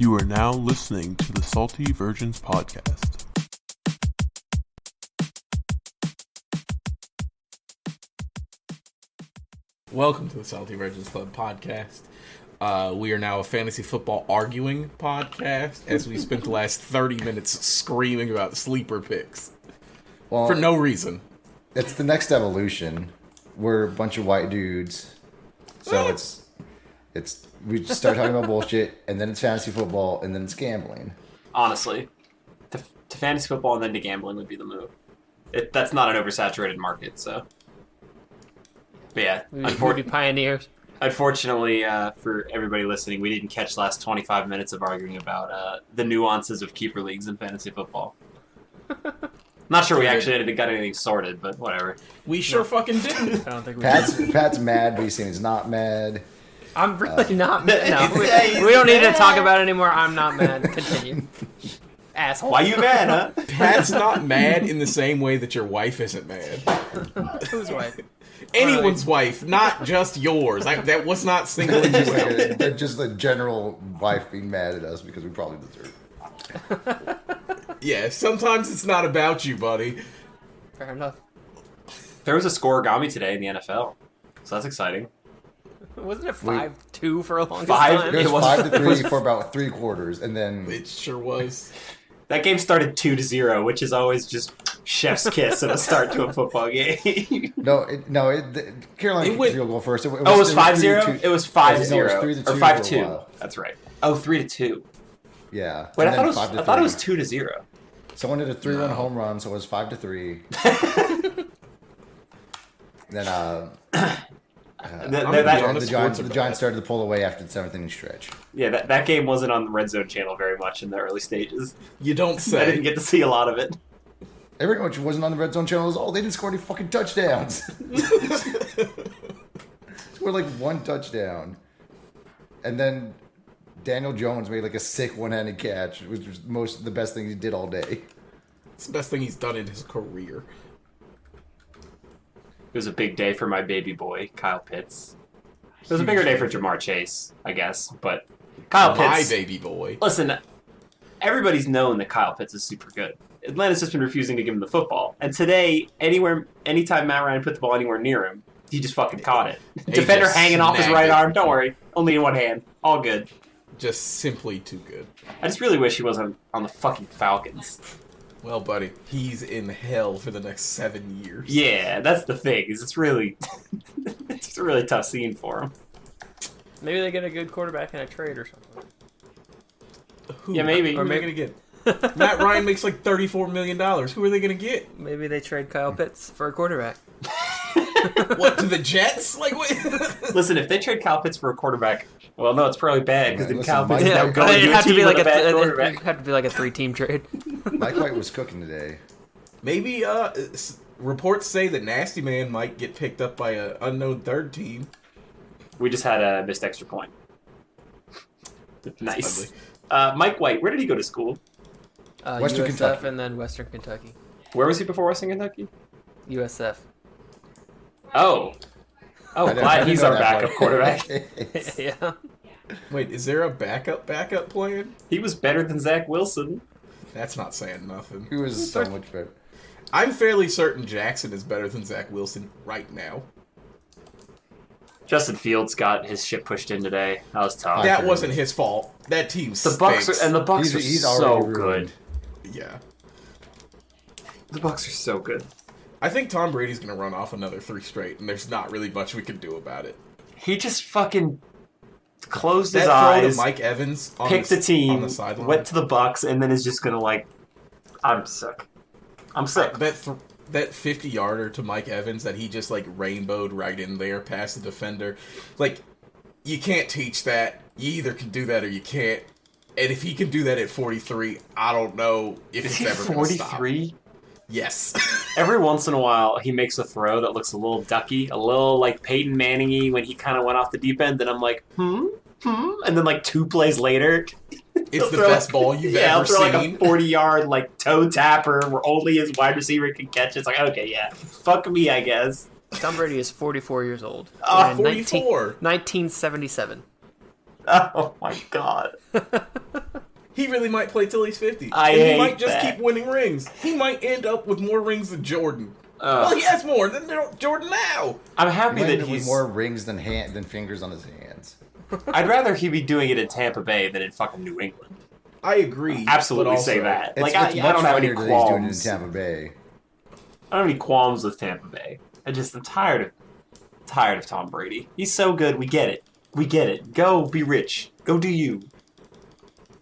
You are now listening to the Salty Virgins Podcast. Welcome to the Salty Virgins Club podcast. We are now a fantasy football arguing podcast as we spent the last 30 minutes screaming about sleeper picks. Well, For no reason. it's the next evolution. We're a bunch of white dudes. So it's we just start talking about bullshit, and then it's fantasy football, and then it's gambling. Honestly, to fantasy football and then to gambling would be the move. That's not an oversaturated market, so. But yeah, We'd be pioneers. unfortunately for everybody listening, we didn't catch the last 25 minutes of arguing about the nuances of keeper leagues in fantasy football. Not sure we actually got anything sorted, but whatever. We sure fucking didn't. I don't think we did. Pat's mad, but he's saying he's not mad. I'm really not mad. No, we don't need to talk about it anymore. I'm not mad. Continue. Asshole. Why you mad, huh? Pat's not mad in the same way that your wife isn't mad. Whose wife? Anyone's wife, not just yours. That was not singling you out. They're just the general wife being mad at us because we probably deserve it. Yeah, sometimes it's not about you, buddy. Fair enough. There was a scoregami today in the NFL, so that's exciting. Wasn't it 5-2 for a long Five? time? It It was was- 5-3 for about 3 quarters, and then It sure was. That game started 2-0, which is always just chef's kiss at a start to a football game. Carolina It went- field goal first. It was 5-0? 3-2. It was No, 5-0. it was 3-2 Or for a 5-2. while. That's right. Oh, 3-2. Yeah. Wait, and I then thought it was 5-3. 2-0. Someone did a 3-run home run, so it was 5-3. Then the Giants started to pull away after the 7th inning stretch. Yeah, that game wasn't on the Red Zone channel very much in the early stages. You don't I didn't say. get to see a lot of it. Everyone wasn't on the red zone channel at all. They didn't score any fucking touchdowns. Scored like 1 touchdown. And then Daniel Jones made like a sick one-handed catch, which was the best thing he did all day. It's the best thing he's done in his career. It was a big day for my baby boy, Kyle Pitts. It was a bigger day for Jamar Chase, I guess, but Kyle My Pitts. baby boy. Listen, everybody's known that Kyle Pitts is super good. Atlanta's just been refusing to give him the football. And today, anytime Matt Ryan put the ball anywhere near him, he just fucking caught it. Defender just hanging off his snagged right it. arm. Don't worry. Only in one hand. All good. Just simply too good. I just really wish he wasn't on the fucking Falcons. Well, buddy, he's in hell for the next 7 years. Yeah, that's the thing. Is it's really, it's a really tough scene for him. Maybe they get a good quarterback in a trade or something. Who? Yeah, maybe. Who are they going to get? Matt Ryan makes like $34 million. Who are they going to get? Maybe they trade Kyle Pitts for a quarterback. What, to the Jets? Like, what? Listen, if they trade Kyle Pitts for a quarterback, well, no, it's probably bad because then Listen, Kyle Pitts Mike- is now Yeah, going it'd to a have to team be like with a bad it'd quarterback. have to be like a 3-team trade. Mike White was cooking today. Maybe reports say that Nasty Man might get picked up by an unknown third team. We just had a missed extra point. Nice. Ugly. Mike White, where did he go to school? Western USF Kentucky. and then Western Kentucky. Where was he before Western Kentucky? USF. Oh. Oh, I glad didn't he's know our that backup one. quarterback. Yeah. Wait, is there a backup plan? He was better than Zach Wilson. That's not saying nothing. He was so much better. I'm fairly certain Jackson is better than Zach Wilson right now. Justin Fields got his shit pushed in today. That was tough. That wasn't his fault. That team The Bucks stinks. and the Bucks He's are so already ruined. good. Yeah. The Bucks are so good. I think Tom Brady's going to run off another 3 straight, and there's not really much we can do about it. He just fucking closed his That throw to eyes, Mike Evans on picked the, the team, on the sideline. went to the Bucks, and then is just gonna like, I'm sick. I'm sick. That 50-yarder to Mike Evans that he just like rainbowed right in there past the defender. Like, you can't teach that. You either can do that or you can't. And if he can do that at 43, I don't know if Is it's he ever going to stop. 43? Yes. Every once in a while, he makes a throw that looks a little ducky, a little like Peyton Manning-y when he kind of went off the deep end, and I'm like, and then like 2 plays later, It's the best ball you've yeah, ever he'll throw seen. like a 40-yard like toe tapper where only his wide receiver can catch it. It's like, okay, yeah, fuck me, I guess. Tom Brady is 44 years old. Oh, Born in 44. 1977. Oh my god. He really might play till he's 50. I and hate he might just that. keep winning rings. He might end up with more rings than Jordan. Well, he has more than Jordan now. I'm He happy might that have he's more rings than fingers on his hands. I'd rather he be doing it in Tampa Bay than in fucking New England. I agree. Absolutely but also, say that. It's, I it's don't much have any funnier that he's doing it in qualms. Tampa Bay. I don't have any qualms with Tampa Bay. I'm tired of Tom Brady. He's so good. We get it. We get it. Go be rich. Go do you.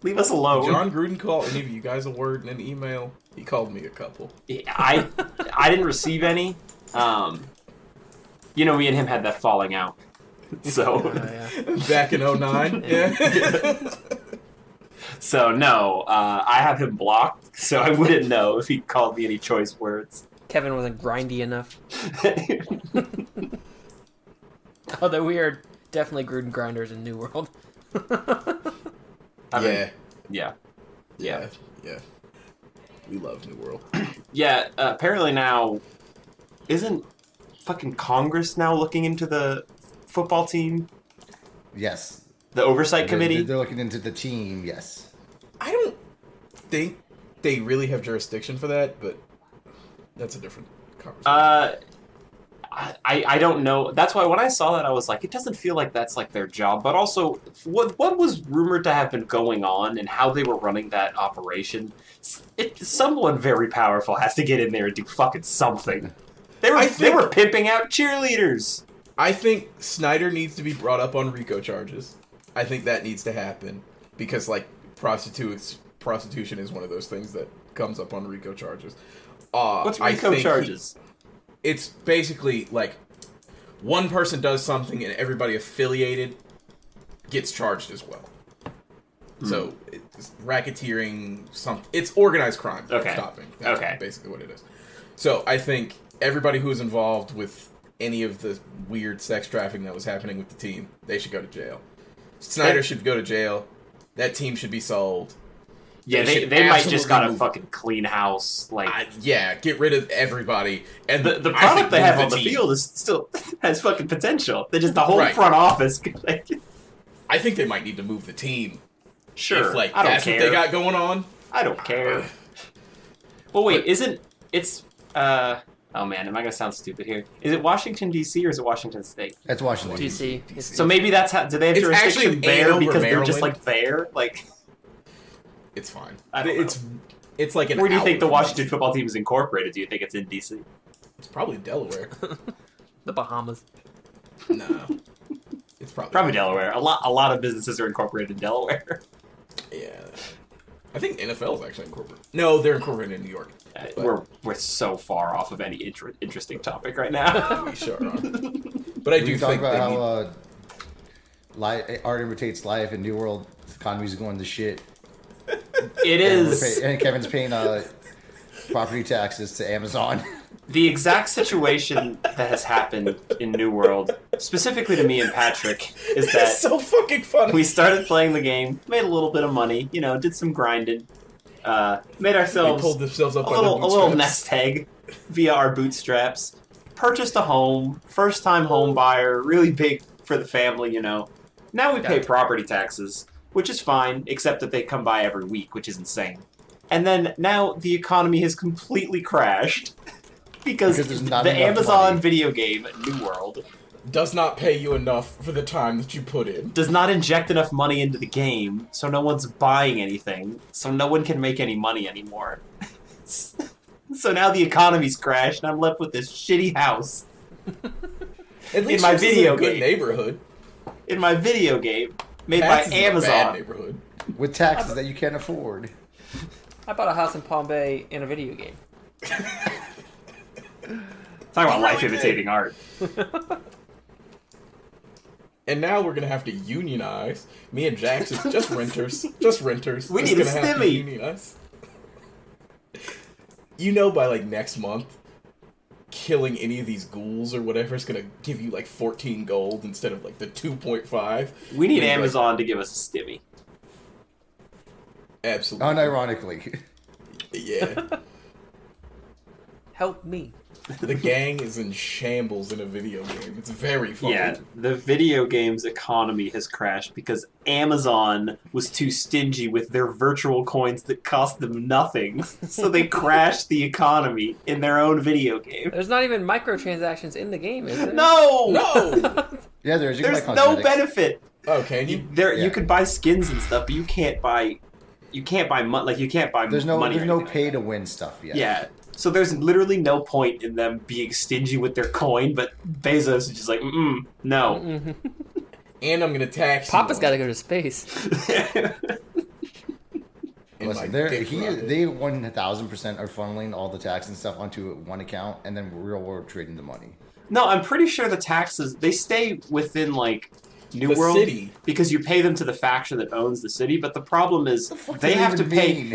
Leave us alone. John Gruden called any of you guys a word in an email? He called me a couple. I didn't receive any. Me and him had that falling out. So Back in 09? Yeah. so no, I have him blocked, so I wouldn't know if he called me any choice words. Kevin wasn't grindy enough. Although we are definitely Gruden grinders in New World. Yeah. Yeah. We love New World. Yeah, apparently now, isn't fucking Congress now looking into the football team? Yes. The oversight committee? They're looking into the team, yes. I don't think they really have jurisdiction for that, but that's a different conversation. I don't know. That's why when I saw that, I was like, it doesn't feel like that's like their job. But also, what was rumored to have been going on and how they were running that operation, someone very powerful has to get in there and do fucking something. They were pimping out cheerleaders. I think Snyder needs to be brought up on RICO charges. I think that needs to happen because, like, prostitution is one of those things that comes up on RICO charges. What's RICO charges? It's basically like one person does something and everybody affiliated gets charged as well. So it's racketeering, it's organized crime. Okay. Stopping. That's Okay. basically what it is. So I think everybody who was involved with any of the weird sex trafficking that was happening with the team, they should go to jail. Snyder should go to jail. That team should be sold. Yeah, They they should might just got a absolutely fucking clean house. Like get rid of everybody. And the I product think they have move on the team. field is still has fucking potential. They just the whole Right. front office. Like, I think they might need to move the team. sure, If, like, I don't that's care. what they got going on. I don't care. Well, wait, it's oh man, am I gonna sound stupid here? Is it Washington D.C. or is it Washington State? That's Washington. DC. So maybe that's how. Do they have It's jurisdiction actually there Ann Arbor, because they're just Maryland. like there? Like, It's fine. I don't know. It's like an where do you think the hour. Washington football team is incorporated? Do you think it's in D.C.? It's probably Delaware. The Bahamas. No. It's Probably Delaware. A lot of businesses are incorporated in Delaware. Yeah. I think NFL is actually incorporated. No, they're incorporated in New York. But We're so far off of any interesting topic right now. we sure are. But I do We talk think about they how art imitates life and New World economy's going to shit. It is And Kevin's paying property taxes to Amazon. the exact situation that has happened in New World, specifically to me and Patrick, is It's that so fucking funny. we started playing the game, made a little bit of money, did some grinding, made They ourselves pulled themselves up a by their little bootstraps. nest egg via our bootstraps. Purchased a home, first time home buyer, really big for the family, Now we pay property taxes, which is fine, except that they come by every week, which is insane. And then now the economy has completely crashed because there's not the enough Amazon money. video game New World Does not pay you enough for the time that you put in. does not inject enough money into the game, so no one's buying anything, so no one can make any money anymore. So now the economy's crashed, and I'm left with this shitty house At least my yours is in video a good game. neighborhood. in my video game made Pat's by is in a bad Amazon. neighborhood. With taxes that you can't afford. I bought a house in Palm Bay in a video game. Talk about life really imitating art. And now we're gonna have to unionize. Me and Jax is just renters. Just renters. We Just need a gonna have to stimmy. unionize. By like next month, killing any of these ghouls or whatever is gonna give you like 14 gold instead of like the 2.5. We need Like, Amazon to give us a stimmy. absolutely. Unironically. Yeah. Help me. The gang is in shambles in a video game. It's very funny. Yeah, the video games economy has crashed because Amazon was too stingy with their virtual coins that cost them nothing. So they crashed the economy in their own video game. There's not even microtransactions in the game, is there? No! No! Yeah, there's. You can There's buy no cosmetics. benefit. Oh, can you? Yeah. You could buy skins and stuff, but you can't buy money. You can't buy There's money. no or anything like pay that. to win stuff yet. Yeah. So there's literally no point in them being stingy with their coin, but Bezos is just like, no. And I'm gonna tax you Papa's on got to it go to space. in my Listen, dick rocket. they 1,000% are funneling all the tax and stuff onto one account, and then real world trading the money. No, I'm pretty sure the taxes, they stay within, like, New The World. city. Because you pay them to the faction that owns the city, but the problem is fuck they does have that to even pay... mean?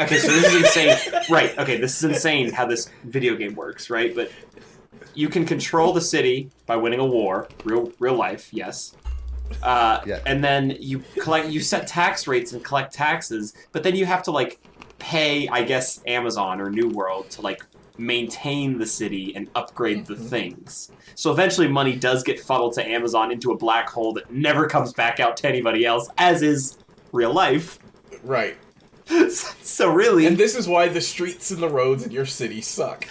Okay, so this is insane. Right, okay, this is insane how this video game works, right? But you can control the city by winning a war. Real life, yes. Yeah. And then you set tax rates and collect taxes, but then you have to like pay, I guess, Amazon or New World to like maintain the city and upgrade the things. So eventually money does get funneled to Amazon into a black hole that never comes back out to anybody else, as is real life. Right. So really, And this is why the streets and the roads in your city suck.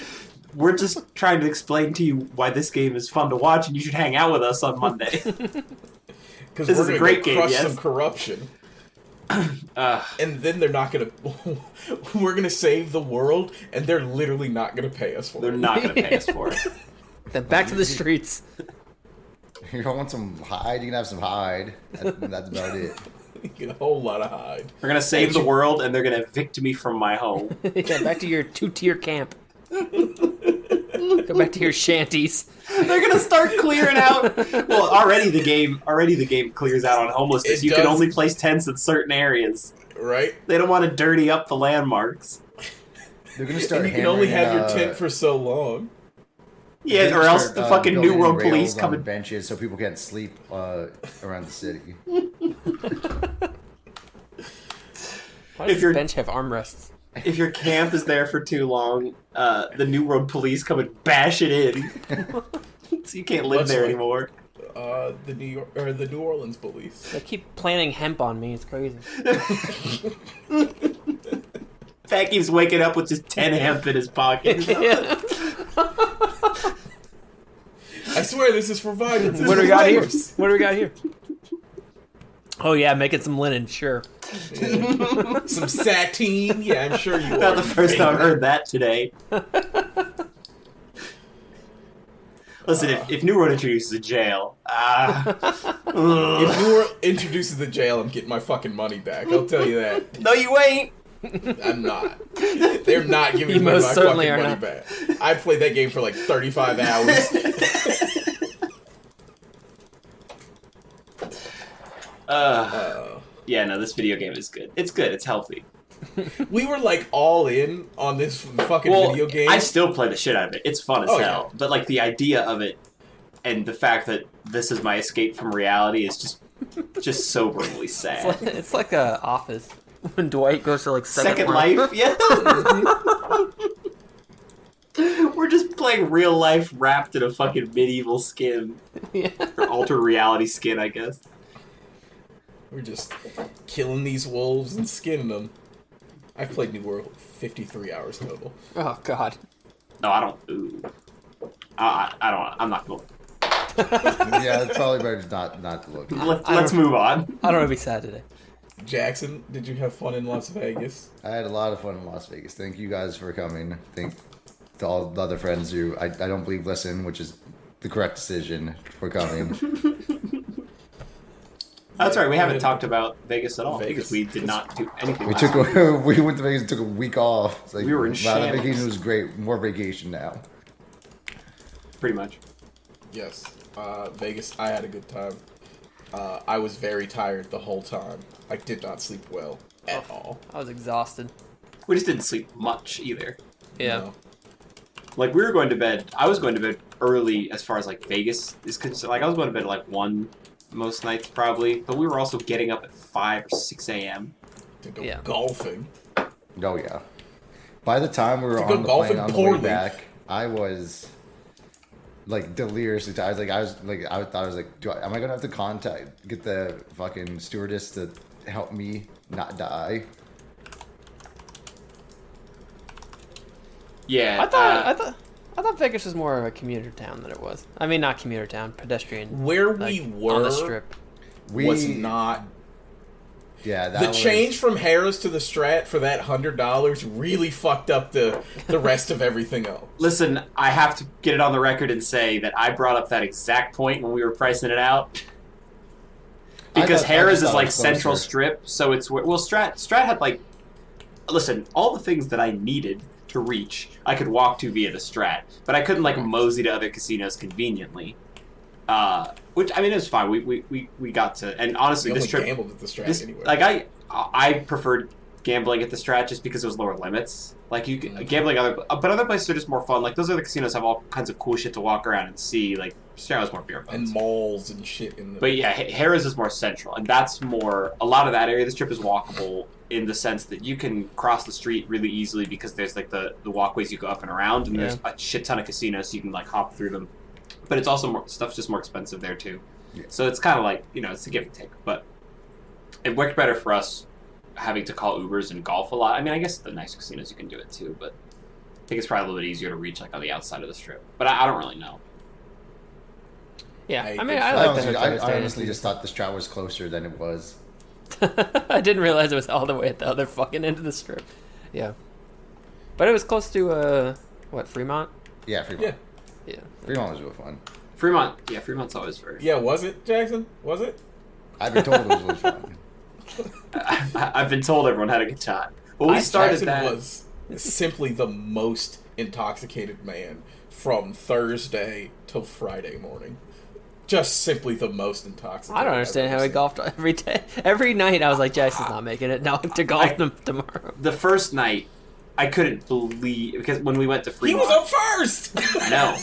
we're just trying to explain to you why this game is fun to watch and you should hang out with us on Monday. Because This we're is a gonna great go game, crush yes? some corruption. And then they're not gonna... we're gonna save the world, and they're literally not gonna pay us for They're it. not going to pay us for it. Then back to the streets. You don't want some hide? You can have some hide. That's about it. You get a whole lot of hide. We're going to save the world and they're going to evict me from my home. Yeah, back to your 2-tier camp. Go back to your shanties. They're gonna start clearing out. Well, already the game clears out on homelessness. It You can does. only place tents in certain areas. Right? They don't want to dirty up the landmarks. They're gonna start. And you can only have your hammering, tent for so long. Yeah, they're or gonna else start, the fucking New building World rails police on come and benches so people can't sleep around the city. Why If does you're- the bench have armrests? if your camp is there for too long, the New World police come and bash it in. So you can't live Much there like- anymore. The New Orleans police. They keep planting hemp on me. It's crazy. Pat keeps waking up with just 10 hemp in his pocket. Yeah. I swear this is for violence. What do we got here? What do we got here? Oh yeah, making some linen. Sure. Some sateen. Yeah, I'm sure you Not are. the first time I've heard that today. Listen, if New World introduces a jail, If New World introduces the jail, I'm getting my fucking money back. I'll tell you that. no, you ain't. I'm not. They're not giving You me my most certainly fucking are money not. back. I played that game for like 35 hours. Yeah, no, this video game is good. It's good. It's healthy. We were like all in on this fucking Well, video game. I still play the shit out of it. It's fun as Oh, hell. yeah. But like the idea of it and the fact that this is my escape from reality is just soberingly sad. It's like a Office when Dwight goes to like Second Life, yeah. We're just playing real life wrapped in a fucking medieval skin. Yeah. Or altered reality skin, I guess. We're just killing these wolves and skinning them. I've played New World 53 hours total. Oh God. No, I don't. Ooh. I don't. I'm not going. Yeah, it's probably better just not to look. Let's move on. I don't want to be sad today. Jackson, did you have fun in Las Vegas? I had a lot of fun in Las Vegas. Thank you guys for coming. Thank to all the other friends who I don't believe listen, which is the correct decision for coming. That's right. We haven't talked about Vegas at all Vegas. because we did not do anything. We last took week. we went to Vegas and took a week off. It's like, We were in wow, that shambles. vacation was great. More vacation now. Pretty much. Yes. Vegas, I had a good time. I was very tired the whole time. I did not sleep well at all. I was exhausted. We just didn't sleep much either. Yeah. No. Like we were going to bed. I was going to bed early as far as like Vegas is concerned. Like I was going to bed at like 1 most nights probably, but we were also getting up at 5 or 6 a.m. To go Yeah. golfing. Oh yeah. By the time we were To go on the golfing plane on the poorly. way back, I was like deliriously tired. I thought I was like, am I gonna have to get the fucking stewardess to help me not die? Yeah, I thought Vegas was more of a commuter town than it was. I mean, not commuter town, pedestrian. Where like, we were on the strip. was not. Yeah, The change from Harrah's to the Strat for that $100 really fucked up the rest of everything else. Listen, I have to get it on the record and say that I brought up that exact point when we were pricing it out. Because Harrah's is like Central Strip, so it's Strat had like, listen, all the things that I needed to reach, I could walk to via the Strat, but I couldn't like mosey to other casinos conveniently. Which I mean, it was fine. We got to, and honestly, this trip gambled at the Strat anyway. Like I preferred gambling at the Strat just because it was lower limits. Like you could, gambling but other places are just more fun. Like those other casinos have all kinds of cool shit to walk around and see. Like Strat was more beer funds. And malls and shit in the. But yeah, Harrah's is more central, and that's more. A lot of that area, this trip is walkable in the sense that you can cross the street really easily because there's like the walkways you go up and around, and there's a shit ton of casinos, so you can like hop through them. But it's also stuff's just more expensive there too. Yeah. So it's kind of like, it's a give and take. But it worked better for us having to call Ubers and golf a lot. I mean, I guess the nice casinos you can do it too, but I think it's probably a little bit easier to reach like on the outside of the strip. But I don't really know. Yeah, I mean, I honestly just thought the Strat was closer than it was. I didn't realize it was all the way at the other fucking end of the strip. Yeah. But it was close to, Fremont? Yeah, Fremont. Yeah. Fremont was real fun. Fremont's always very fun. Yeah, was it, Jackson? Was it? I've been told it was really fun. I've been told everyone had a good time. Well, we started Jackson that. was simply the most intoxicated man from Thursday till Friday morning. Just simply the most intoxicated. I don't understand how he golfed every day. Every night I was like, Jackson's not making it. Now to golf tomorrow. The first night, I couldn't believe, because when we went to Fremont... He was up first! I know.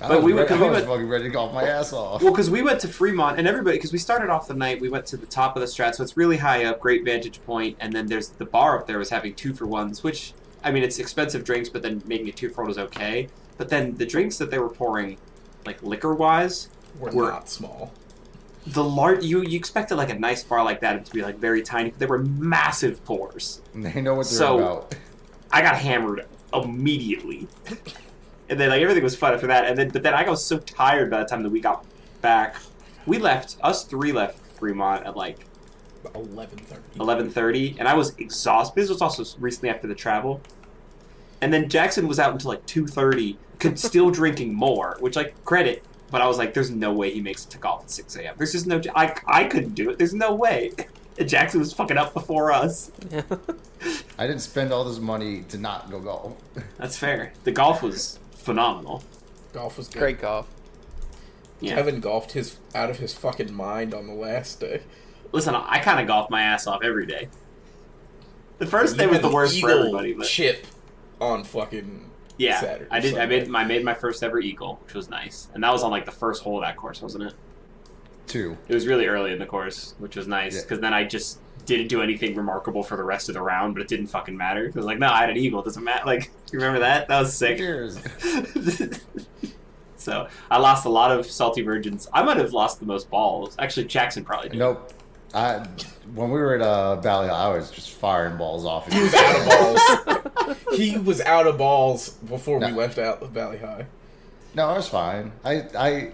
I was fucking ready to golf my ass off. Well, because we went to Fremont, and everybody, because we started off the night, we went to the top of the Strat, so it's really high up, great vantage point, and then there's the bar up there was having 2-for-1s, which, I mean, it's expensive drinks, but then making it 2-for-1 was okay. But then the drinks that they were pouring, like liquor-wise, were not small. The you expected like a nice bar like that to be like very tiny, but they were massive pours. They know what they're about. I got hammered immediately. And then like everything was fun after that. But then I was so tired by the time that we got back. Us three left Fremont at like 11:30, and I was exhausted. This was also recently after the travel. And then Jackson was out until like 2:30, still drinking more, which like credit. But I was like, there's no way he makes it to golf at 6 a.m. There's just no... I couldn't do it. There's no way. And Jackson was fucking up before us. I didn't spend all this money to not go golf. That's fair. The golf was phenomenal. Golf was good. Great golf. Yeah. Kevin golfed out of his fucking mind on the last day. Listen, I kind of golf my ass off every day. The first day was the worst for everybody. But... chip on fucking... Yeah, Saturday, I did. Sunday. I made my first ever eagle, which was nice, and that was on like the first hole of that course, wasn't it? 2. It was really early in the course, which was nice because then I just didn't do anything remarkable for the rest of the round, but it didn't fucking matter because like, no, I had an eagle. It doesn't matter. Like, you remember that? That was sick. Cheers. So I lost a lot of salty virgins. I might have lost the most balls. Actually, Jackson probably did. Nope. When we were at Valley, I was just firing balls off. He was out of balls. He was out of balls before we left out of Valley High. No, I was fine. I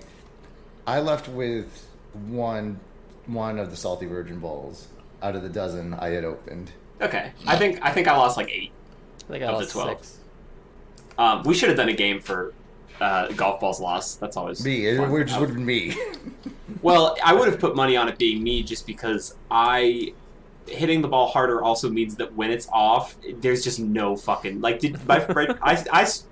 left with one of the salty virgin balls out of the dozen I had opened. Okay, I think I lost like 8 I think I of lost the 12. 6. We should have done a game for golf balls lost. That's always me. It fun. would have been me. Well, I would have put money on it being me just because hitting the ball harder also means that when it's off, there's just no fucking I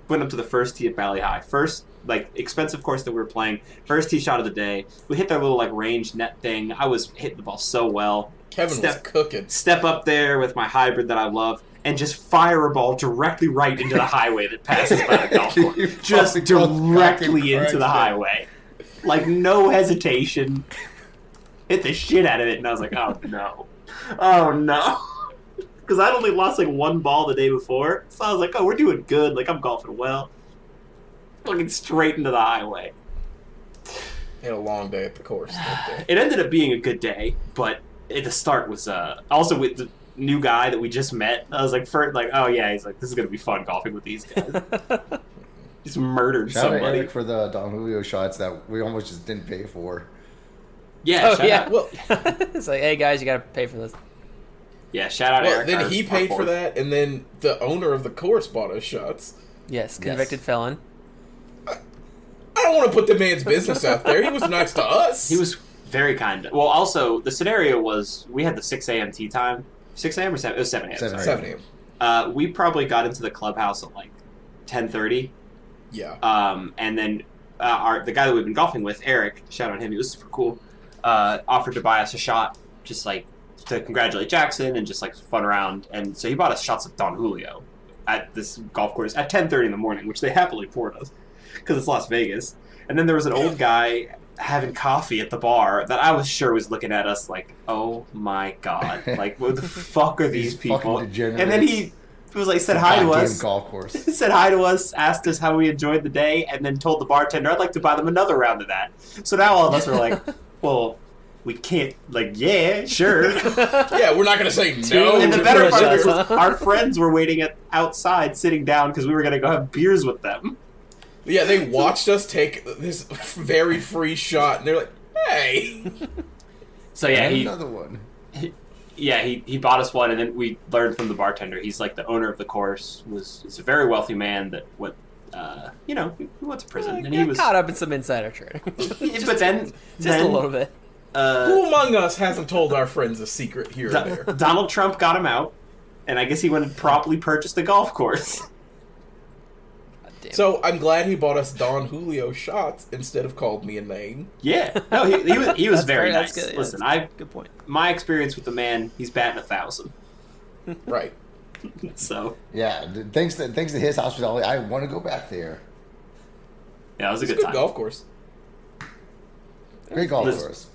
went up to the first tee at Valley High, first like expensive course that we were playing, first tee shot of the day. We hit their little like range net thing. I was hitting the ball so well. Kevin was cooking. Step up there with my hybrid that I love. And just fire a ball directly right into the highway that passes by the golf course. Just directly into the highway. Like, no hesitation. Hit the shit out of it, and I was like, oh, no. Oh, no. Because I'd only lost, like, 1 ball the day before. So I was like, oh, we're doing good. Like, I'm golfing well. looking straight into the highway. Had a long day at the course that day. It ended up being a good day, but the start was also with the new guy that we just met. I was like, oh yeah, he's like, this is gonna be fun golfing with these guys. Just murdered Shout out somebody. Eric for the Don Julio shots that we almost just didn't pay for. Yeah, Oh shout yeah. out. Well, It's like, hey guys, you gotta pay for this. Yeah, shout out well, Eric. then he paid for that, and then the owner of the course bought us shots. Yes, convicted felon. I don't want to put the man's business out there. He was nice to us. He was very kind. Well, also the scenario was we had the 6 a.m. tee time. 6 a.m. or 7? It was 7 a.m. 7 sorry. 7 a.m. We probably got into the clubhouse at like 10:30. Yeah. And then the guy that we've been golfing with, Eric, shout out him, he was super cool, offered to buy us a shot, just like to congratulate Jackson and just like fun around. And so he bought us shots of Don Julio at this golf course at 10:30 in the morning, which they happily poured us because it's Las Vegas. And then there was an old guy having coffee at the bar that I was sure was looking at us like, oh my god, like what the fuck are these people? fucking degenerates. And then he was like, said hi to Goddamn us. golf course. Said hi to us, asked us how we enjoyed the day, and then told the bartender, I'd like to buy them another round of that. So now all of us are like, well, we can't, like, yeah, sure. Yeah, we're not going to say no. And the to better the part is shots, huh? our friends were waiting outside, sitting down, because we were going to go have beers with them. Yeah, they watched us take this very free shot, and they're like, hey. So yeah, And he another one. he bought us one, and then we learned from the bartender. He's like the owner of the course. Is a very wealthy man that went, he went to prison, and he Got was. caught up in some insider trading. But then, Just a little bit. Who among us hasn't told our friends a secret here or there? Donald Trump got him out, and I guess he went and promptly purchased the golf course. Damn. So I'm glad he bought us Don Julio shots instead of called me a name. Yeah, no, he was That's very fair, nice. that's good, yeah, Listen, that's good point. my experience with the man, he's batting 1,000. Right. So Yeah, thanks to his hospitality, I want to go back there. yeah, it was a It's a good good time. golf course. Great golf Listen. course.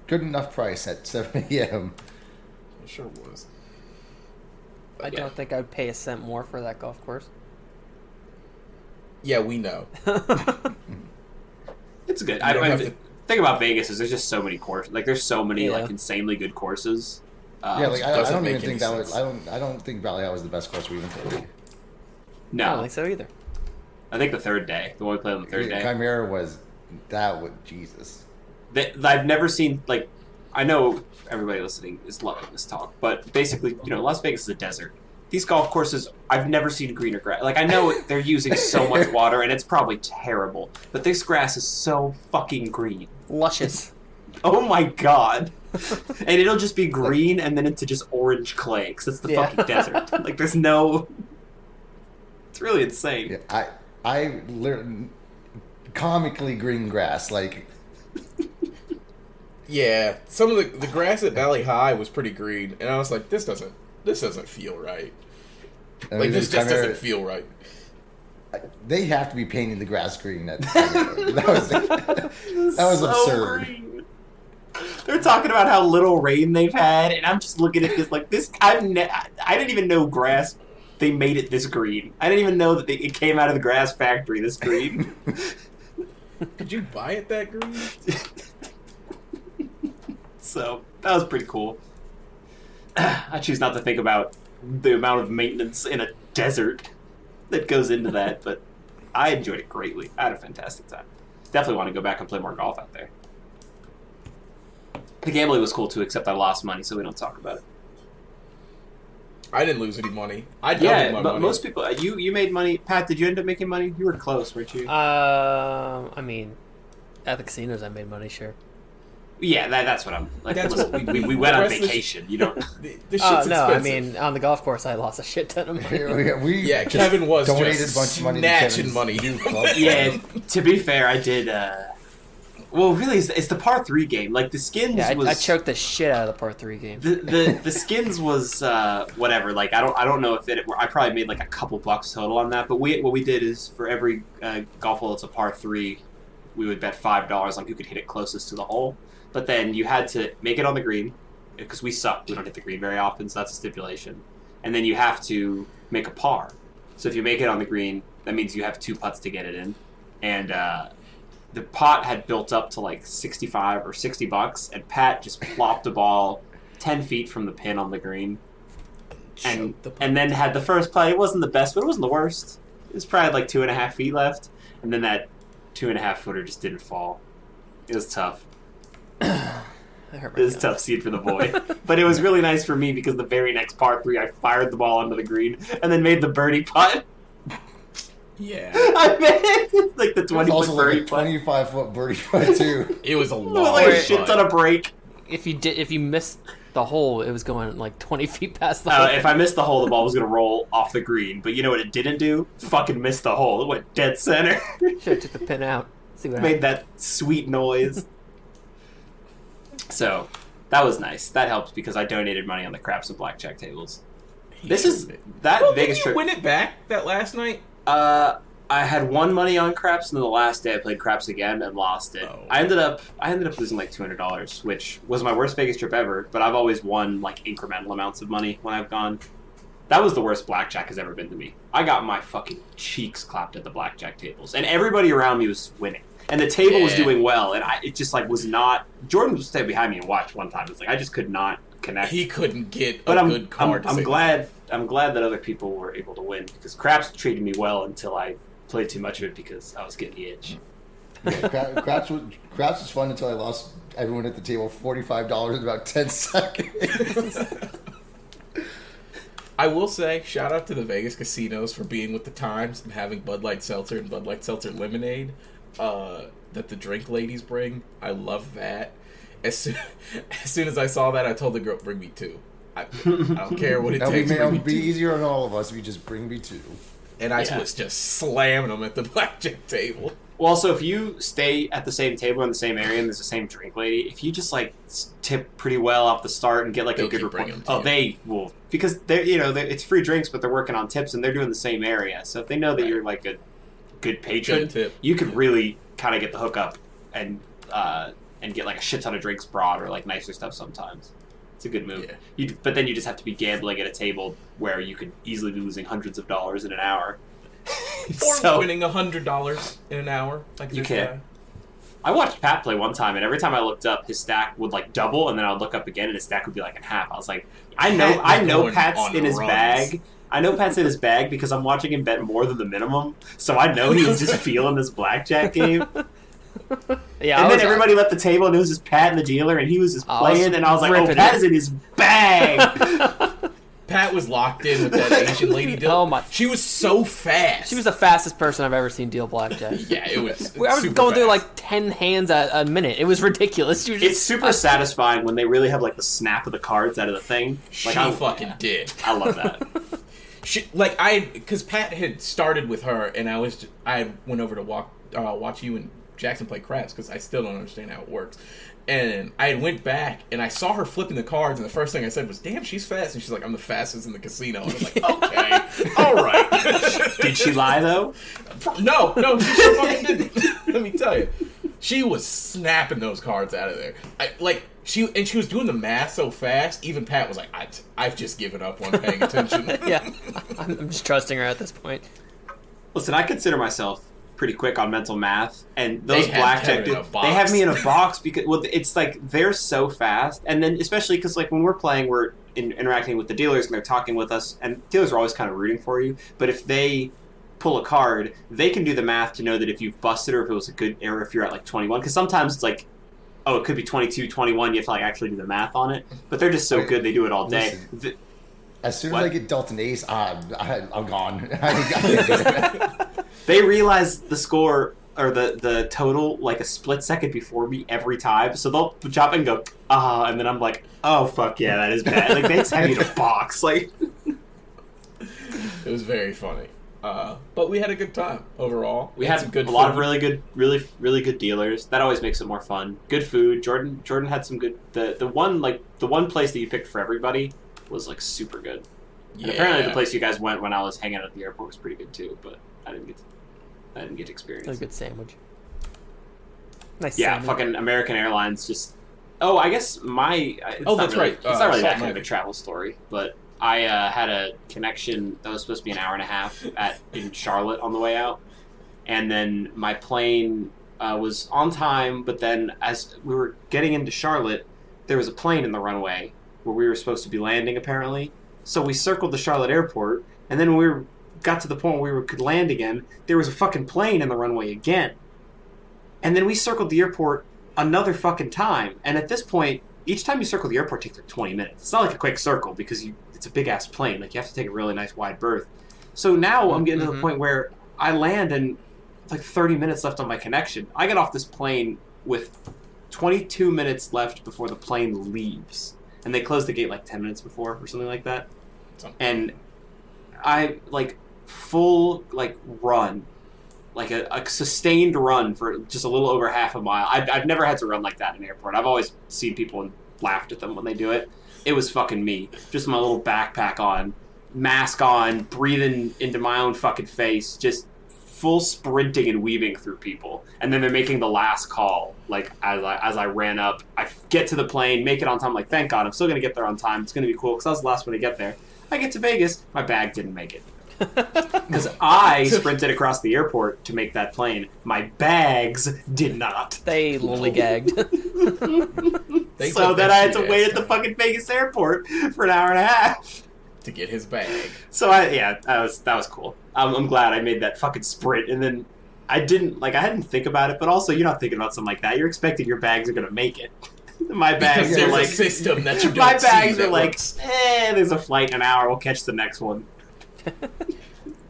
Good enough price at 7 a.m. It sure was. I Yeah. don't think I'd pay a cent more for that golf course. Yeah, we know. It's good. You I don't mean, have the to- thing about Vegas is there's just so many courses. Like there's so many Yeah. like insanely good courses. Yeah, like I doesn't don't make even think any that was. sense. I don't think Valley High was the best course we even played. I No, don't think so either. I think the third day, the one we played on the third day. Chimera was that. Was Jesus. I've never seen like. I know everybody listening is loving this talk, but basically, Las Vegas is a desert. These golf courses, I've never seen greener grass. Like I know they're using so much water, and it's probably terrible, but this grass is so fucking green. Luscious. Oh my god! And it'll just be green, and then into just orange clay, because it's the Yeah. fucking desert. Like there's no. It's really insane. Yeah, I learned comically green grass. Like Yeah, some of the grass at Valley High was pretty green, and I was like, this doesn't feel right. I Like mean, this just Chimera- doesn't feel right. They have to be painting the grass green. That was So absurd. green. They're talking about how little rain they've had, and I'm just looking at this like this. I didn't even know grass. They made it this green. I didn't even know that it came out of the grass factory this green. Could you buy it that green? So that was pretty cool. I choose not to think about the amount of maintenance in a desert that goes into that, but I enjoyed it greatly. I had a fantastic time. Definitely want to go back and play more golf out there. The gambling was cool too, except I lost money, so we don't talk about it. I didn't lose any money. I doubled Yeah, my but money. most people, you made money. Pat, did you end up making money? You were close, weren't you? I mean, at the casinos I made money, sure. Yeah, that's what I'm. Like, That's listen, what we we do. went The on rest of the vacation. You don't. The shit's Oh, no, I expensive. mean, on the golf course I lost a shit ton of money. we Yeah, Kevin was donated just a bunch of money to snatching Kevin's money. new club. Yeah, to be fair, I did. Well, really, it's the par 3 game. Like the skins Yeah, was. I choked the shit out of the par 3 game. The skins was whatever. Like I don't know if I probably made like a couple bucks total on that. But what we did is for every golf hole that's a par 3, we would bet $5 on who could hit it closest to the hole. But then you had to make it on the green because we suck. We don't hit the green very often, so that's a stipulation. And then you have to make a par. So if you make it on the green, that means you have 2 putts to get it in. And the pot had built up to like 65 or $60, and Pat just plopped the ball 10 feet from the pin on the green. And then had the first play. It wasn't the best, but it wasn't the worst. It was probably like 2.5 feet left. And then that 2.5 footer just didn't fall. It was tough. It was a tough seed for the boy. But it was really nice for me because the very next par 3, I fired the ball onto the green and then made the birdie putt. Yeah. I made like the 20-foot Also birdie like a putt. 25-foot birdie putt too. It was a With long like a putt. shit ton of break. If you missed the hole, it was going like 20 feet past the hole. If I missed the hole, the ball was going to roll off the green. But you know what it didn't do? Fucking missed the hole. It went dead center. Should have took the pin out. See what Made happened. that sweet noise. So, that was nice. That helped because I donated money on the craps and blackjack tables. This is that Well, Vegas didn't you trip. win it back that last night? I had won money on craps, and then the last day I played craps again and lost it. Oh. I ended up losing like $200, which was my worst Vegas trip ever. But I've always won like incremental amounts of money when I've gone. That was the worst blackjack has ever been to me. I got my fucking cheeks clapped at the blackjack tables, and everybody around me was winning, and the table was Yeah. doing well, and it just like was not. Jordan was standing behind me and watched one time. It's like I just could not connect. He couldn't get But a I'm good card. to I'm say glad that other people were able to win because craps treated me well until I played too much of it because I was getting the itch. Yeah, craps was fun until I lost everyone at the table $45 in about 10 seconds. I will say, shout out to the Vegas casinos for being with the times and having Bud Light Seltzer and Bud Light Seltzer Lemonade that the drink ladies bring. I love that. As soon as I saw that, I told the girl, bring me 2. I don't care what it takes. That Bring me would be 2. easier on all of us if you just bring me 2. And I Yeah. was just slamming them at the blackjack table. Well, also, if you stay at the same table in the same area and there's the same drink lady, if you just like tip pretty well off the start and get like They'll a good keep report, bringing them to you. they will because they're it's free drinks, but they're working on tips and they're doing the same area. So if they know that Right. you're like a good patron, Good tip. you could really kind of get the hookup and get like a shit ton of drinks brought or like nicer stuff sometimes. It's a good move. Yeah. But then you just have to be gambling at a table where you could easily be losing hundreds of dollars in an hour. Or winning $100 in an hour. Like You this can. guy. I watched Pat play one time, and every time I looked up, his stack would like double, and then I would look up again, and his stack would be like in half. I was like, I know going Pat's on in his runs. bag. I know Pat's in his bag because I'm watching him bet more than the minimum, so I know he was just feeling this blackjack game. Yeah, And then everybody left the table, and it was just Pat and the dealer, and he was just I was playing, and I was like, oh, ripping Pat it. is in his bag. Pat was locked in with that Asian lady deal. Oh my- She was so fast. She was the fastest person I've ever seen deal blackjack. Yeah, it was. I was super going through fast. like 10 hands a minute. It was ridiculous. She was just, It's super satisfying when they really have like the snap of the cards out of the thing. She Like, fucking did. I love that. Because Pat had started with her, and I went over to watch you and Jackson play craps because I still don't understand how it works. And I went back and I saw her flipping the cards, and the first thing I said was, "Damn, she's fast." And she's like, "I'm the fastest in the casino." And I'm like, "Okay, all right." Did she lie though? No, she sure fucking didn't. Let me tell you, she was snapping those cards out of there. She was doing the math so fast. Even Pat was like, "I've just given up on paying attention." yeah, I'm just trusting her at this point. Listen, I consider myself pretty quick on mental math, and those They have blackjack Kevin in a dudes, box. they have me in a box because it's like they're so fast, and then especially because like when we're playing, we're interacting with the dealers and they're talking with us, and dealers are always kind of rooting for you. But if they pull a card, they can do the math to know that if you've busted or if it was a good error, if you're at like 21, because sometimes it's like, oh, it could be 22, 21. You have to like actually do the math on it, but they're just so good; they do it all day. Listen. As soon What? as I get dealt an ace, I'm gone. I can't do it. They realize the score or the total like a split second before me every time, so they'll drop and go, and then I'm like, oh fuck yeah, that is bad. Like they just have you in a box. Like It was very funny. But we had a good time overall. we had some good a lot of food. really good dealers. That always makes it more fun. Good food. Jordan had some good. The one place that you picked for everybody was like super good. And apparently the place you guys went when I was hanging out at the airport was pretty good too, but I didn't get to experience. That was a good sandwich. Nice. Yeah, sandwich. fucking American Airlines just. Oh, I guess my. It's Oh, not that's really, right. It's not really Salt that kind of Lake. a travel story, but I had a connection that was supposed to be an hour and a half in Charlotte on the way out, and then my plane was on time. But then, as we were getting into Charlotte, there was a plane in the runway where we were supposed to be landing. Apparently, so we circled the Charlotte airport, and then when we got to the point where we could land again, there was a fucking plane in the runway again. And then we circled the airport another fucking time. And at this point, each time you circle the airport, it takes like 20 minutes. It's not like a quick circle because it's a big ass plane. Like you have to take a really nice wide berth. So now I'm getting to the point where I land and like 30 minutes left on my connection. I get off this plane with 22 minutes left before the plane leaves. And they close the gate like 10 minutes before or something like that. And I like full like run, like a sustained run for just a little over half a mile. I've never had to run like that in an airport. I've always seen people and laughed at them when they do it. It was fucking me. Just my little backpack on, mask on, breathing into my own fucking face, just full sprinting and weaving through people. And then they're making the last call. Like as I ran up, I get to the plane, make it on time. Like thank God, I'm still gonna get there on time. It's gonna be cool because I was the last one to get there. I get to Vegas, my bag didn't make it. Because I sprinted across the airport to make that plane. My bags did not. They lollygagged. So then I had to wait at the fucking Vegas airport for an hour and a half to get his bag. So that was cool. I'm glad I made that fucking sprint, and then I didn't think about it, but also you're not thinking about something like that. You're expecting your bags are gonna make it. My bags because are like a system that you don't my bags see are like, there's a flight in an hour. We'll catch the next one.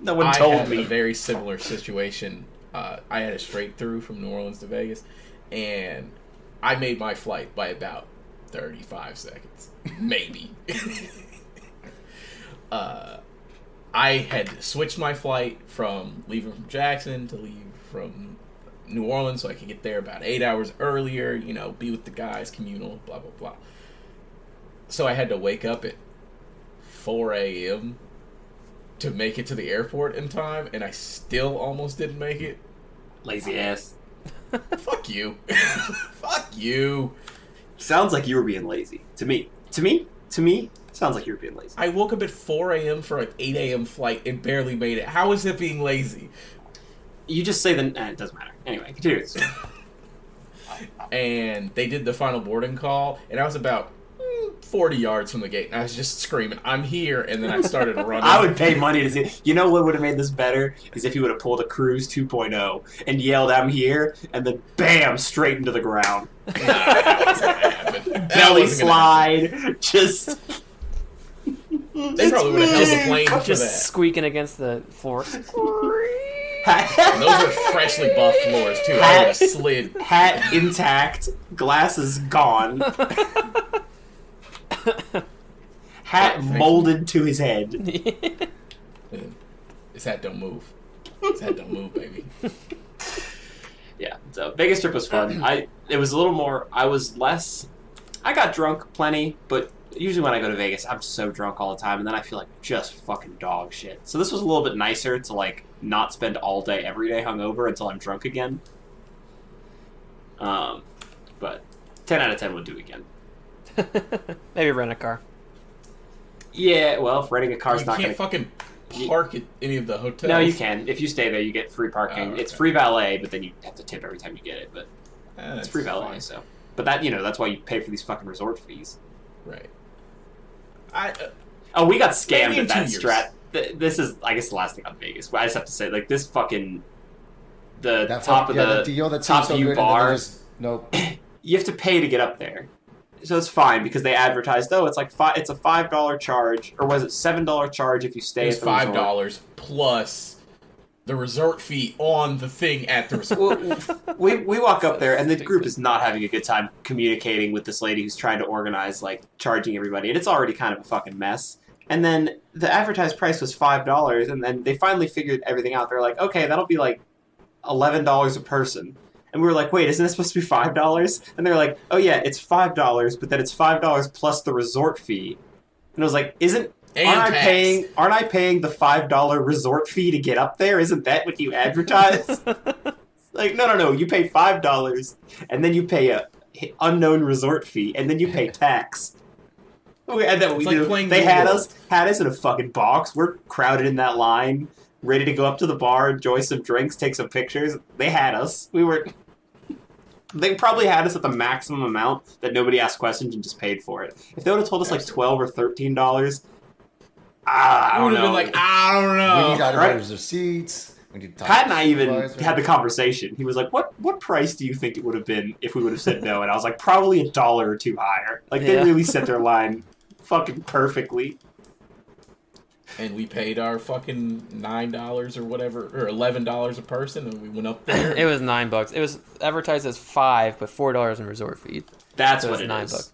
No one told I had me. a very similar situation. I had a straight through from New Orleans to Vegas, and I made my flight by about 35 seconds, maybe. I had switched my flight from leaving from Jackson to leave from New Orleans so I could get there about 8 hours earlier, be with the guys, communal, blah, blah, blah. So I had to wake up at 4 a.m. to make it to the airport in time, and I still almost didn't make it. Lazy ass. Fuck you. Fuck you. Sounds like you were being lazy. To me, sounds like you were being lazy. I woke up at 4 a.m. for an 8 a.m. flight and barely made it. How is it being lazy? You just say it doesn't matter. Anyway, continue. And they did the final boarding call, and I was about 40 yards from the gate, and I was just screaming, I'm here, and then I started running. I would pay money to see. You know what would have made this better? Is if you would have pulled a Cruise 2.0 and yelled, I'm here, and then bam, straight into the ground. Nah, that wasn't gonna happen. Belly slide, just... They probably would have held the plane for Just that. squeaking against the floor. And those were freshly buffed floors, too. I would have slid. Hat intact, glasses gone. Hat molded to his head. His hat don't move. His hat don't move, baby. Yeah, so Vegas trip was fun. It was a little more. I got drunk plenty, but usually when I go to Vegas, I'm so drunk all the time, and then I feel like just fucking dog shit. So this was a little bit nicer to like not spend all day every day hungover until I'm drunk again. But 10 out of 10 would do again. Maybe rent a car. Yeah, well, if renting a car's not You going can't to... fucking park at any of the hotels. No, you can. If you stay there, you get free parking. Oh, okay. It's free valet, but then you have to tip every time you get it. But it's That's free valet, fine. so. But that's why you pay for these fucking resort fees. Right. Oh, we got Maybe scammed in at that 2 years. strat. This is, I guess, the last thing on Vegas. But I just have to say, like, this fucking... The That top of the the deal that top seems so view good, and then bar, they just, nope. you have to pay to get up there. So it's fine because they advertised, it's like it's a $5 charge, or was it $7 charge if you stay It was at the resort? $5 plus the resort fee on the thing at the resort. we walk up there, and the group is not having a good time communicating with this lady who's trying to organize, like, charging everybody, and it's already kind of a fucking mess. And then the advertised price was $5, and then they finally figured everything out. They're like, okay, that'll be like $11 a person. And we were like, wait, isn't it supposed to be $5? And they're like, oh yeah, it's $5, but then it's $5 plus the resort fee. And I was like, aren't I paying the $5 resort fee to get up there? Isn't that what you advertise? Like, no, you pay $5, and then you pay a unknown resort fee, and then you pay tax. And then It's like playing they New had World. us in a fucking box. We're crowded in that line, ready to go up to the bar, enjoy some drinks, take some pictures. They had us. They probably had us at the maximum amount that nobody asked questions and just paid for it. If they would have told us like $12 or $13, I I don't would have know. been like, I don't We know. need to right. reserve the seats. We need to talk Pat to and I the even supervisor. had the conversation. He was like, "What price do you think it would have been if we would have said no?" And I was like, "Probably $1 or $2 higher." Like they Yeah. really set their line fucking perfectly. And we paid our fucking $9 or whatever, or $11 a person, and we went up there. It was $9. It was advertised as $5, but $4 in resort fee. That's So what it's it $9. is.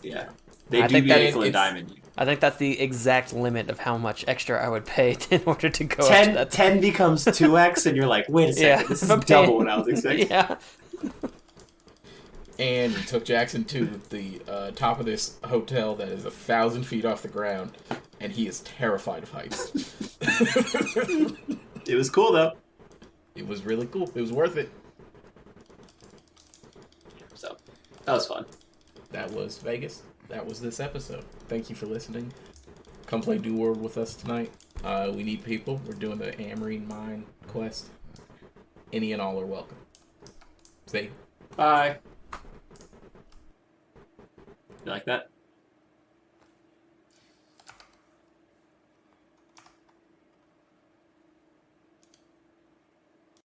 Yeah, they I do think be that nickel and it's- diming you. I think that's the exact limit of how much extra I would pay in order to go up to 10, that. 10 becomes 2x, and you're like, wait a second, Yeah, this is I'm double paying- what I was expecting. Yeah. And we took Jackson to the top of this hotel that is 1,000 feet off the ground, and he is terrified of heights. It was cool though. It was really cool. It was worth it. So that was fun. That was Vegas. That was this episode. Thank you for listening. Come play New World with us tonight. We need people. We're doing the Amarine Mine quest. Any and all are welcome. See? Bye. You like that?